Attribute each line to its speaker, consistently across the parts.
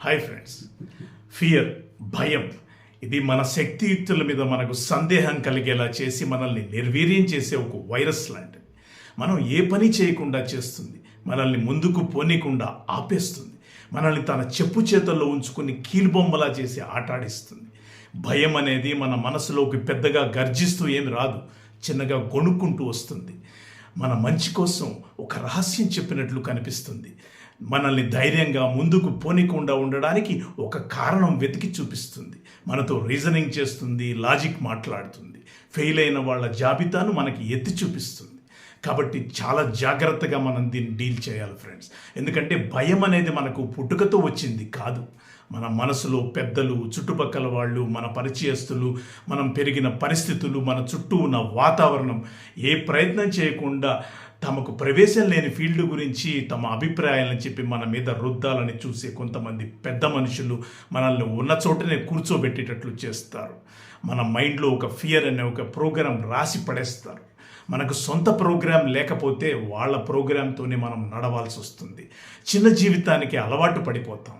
Speaker 1: Hi friends, fear, భయం ఇది మన శక్తియుక్తుల మీద మనకు సందేహం కలిగేలా చేసి మనల్ని నిర్వీర్యం చేసే ఒక వైరస్ లాంటిది. మనం ఏ పని చేయకుండా చేస్తుంది, మనల్ని ముందుకు పోనీకుండా ఆపేస్తుంది, మనల్ని తన చెప్పు చేతుల్లో ఉంచుకుని కీలుబొమ్మలా చేసి ఆటాడిస్తుంది. భయం అనేది మన మనసులోకి పెద్దగా గర్జిస్తూ ఏమి రాదు, చిన్నగా గొణుక్కుంటూ వస్తుంది. మన మంచి కోసం ఒక రహస్యం చెప్పినట్లు కనిపిస్తుంది. మనల్ని ధైర్యంగా ముందుకు పోనీకుండా ఉండడానికి ఒక కారణం వెతికి చూపిస్తుంది. మనతో రీజనింగ్ చేస్తుంది, లాజిక్ మాట్లాడుతుంది, ఫెయిల్ అయిన వాళ్ళ జాబితాను మనకి ఎత్తి చూపిస్తుంది. కాబట్టి చాలా జాగ్రత్తగా మనం దీన్ని డీల్ చేయాలి ఫ్రెండ్స్. ఎందుకంటే భయం అనేది మనకు పుట్టుకతో వచ్చింది కాదు. మన మనసులో పెద్దలు, చుట్టుపక్కల వాళ్ళు, మన పరిచయస్తులు, మనం పెరిగిన పరిస్థితులు, మన చుట్టూ ఉన్న వాతావరణం ఏ ప్రయత్నం చేయకుండా తమకు ప్రవేశం లేని ఫీల్డ్ గురించి తమ అభిప్రాయాలను చెప్పి మన మీద రుద్దాలని చూసే కొంతమంది పెద్ద మనుషులు మనల్ని ఉన్న చోటనే కూర్చోబెట్టేటట్లు చేస్తారు. మన మైండ్లో ఒక ఫియర్ అనే ఒక ప్రోగ్రాం రాసి పడేస్తారు. మనకు సొంత ప్రోగ్రాం లేకపోతే వాళ్ళ ప్రోగ్రాంతోనే మనం నడవాల్సి వస్తుంది. చిన్న జీవితానికి అలవాటు పడిపోతాం.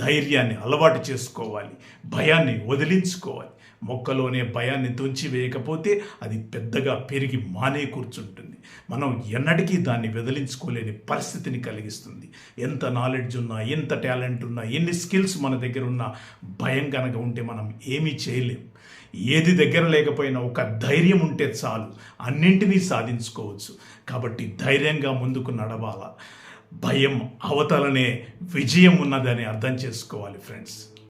Speaker 1: ధైర్యాన్ని అలవాటు చేసుకోవాలి, భయాన్ని వదిలించుకోవాలి. మొక్కలోనే భయాన్ని తుంచి వేయకపోతే అది పెద్దగా పెరిగి మానే కూర్చుంటుంది. మనం ఎన్నటికీ దాన్ని వదిలించుకోలేని పరిస్థితిని కలిగిస్తుంది. ఎంత నాలెడ్జ్ ఉన్నా, ఎంత టాలెంట్ ఉన్నా, ఎన్ని స్కిల్స్ మన దగ్గర ఉన్నా భయం కనుక ఉంటే మనం ఏమీ చేయలేం. ఏది దగ్గర లేకపోయినా ఒక ధైర్యం ఉంటే చాలు, అన్నింటినీ సాధించుకోవచ్చు. కాబట్టి ధైర్యంగా ముందుకు నడవాలా. భయం అవతలనే విజయం ఉన్నదని అర్థం చేసుకోవాలి ఫ్రెండ్స్.